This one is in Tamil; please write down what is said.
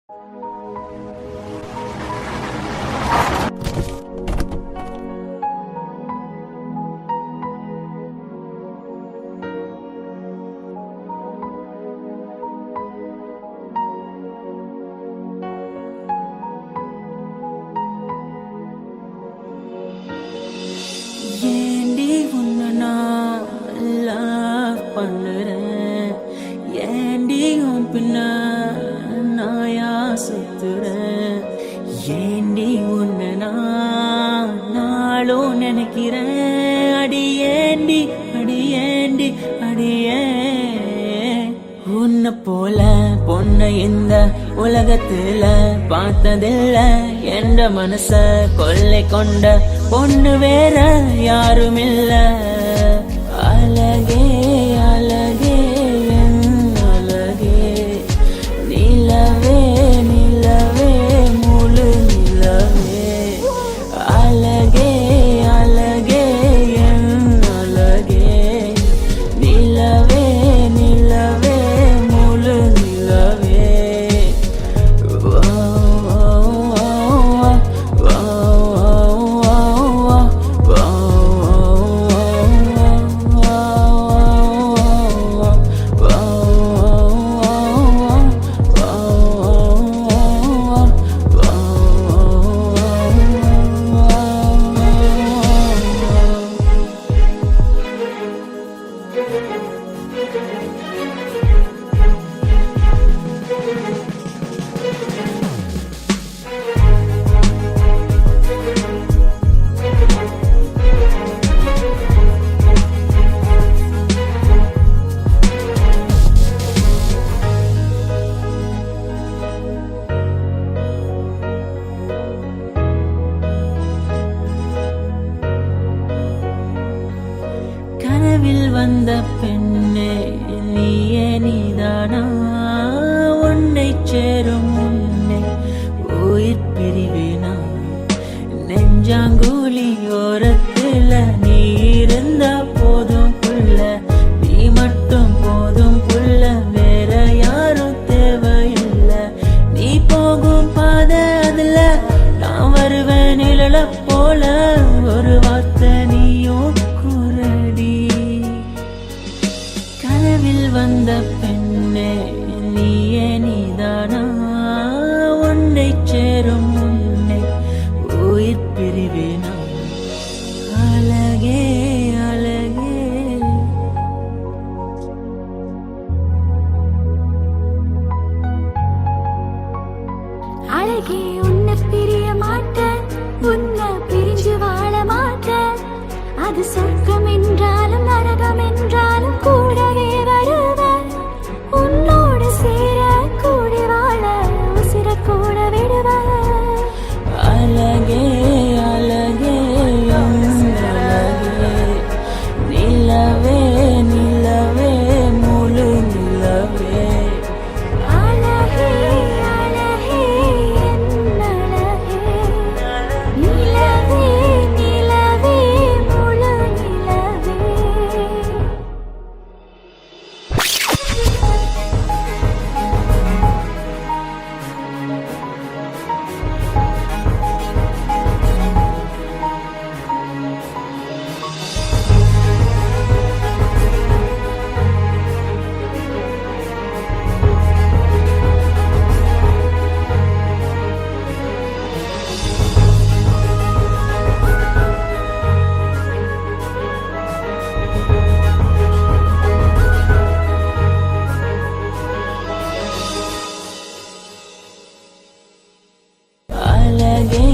ஏண்டி உன்னை நான் லவ் பண்ணுறேன், ஏண்டி உன் பின்ன நாயா சுத்துறேன், ஏண்டி உன்னை நான் நாளும் நினைக்கிறேன். அடியேண்டி அடியேண்டி அடியே உன்னை போல பொண்ணை இந்த உலகத்துல பார்த்ததில்ல. என்ற மனச கொள்ளை கொண்ட பொண்ணு வேற யாரும் இல்ல. அழகே அழகே என் அழகே, நிலவே நிலவே முழு நிலவே. அழகே அழகே என் அழகே, நிலவே நிலவே முழு நிலவே. கனவில் வந்த பெண்ணே நீயே நீதானா, உன்னை சேரும் உன்னை உயிர் பிரிவேனா. நெஞ்சாங்குழி ஓரத்துல நீ இருந்தா போதும் புள்ள, நீ மட்டும் போதும் புள்ள, வேற யாரும் தேவையில்லை. நீ போகும் பாதை அதுல நான் வருவேன் நிழல போல. ஒரு வார்த்தை நீயும் குரடி. கனவில் வந்த பெண்ணே நீயே நீதானா, உன்னை சேரும் உன்னை உயிர் பிரிவேனா. அழகே அழகே அழகே உன்னை பிரிய மாட்டேன், உன்னை பிரிஞ்சு வாழ மாட்டேன். அது சொர்க்கம் என்றாலும் நரகம் என்றாலும் கூடவே வருவேன். உன்னோடு சேர கூடி வாழ உசிர கூட விடுவேன். அழகே அழகே அழகே, நிலவே நிலவே முழு நிலவே. அழகே அழகே என் அழகே, நிலவே நிலவே முழு நிலவே. அழகே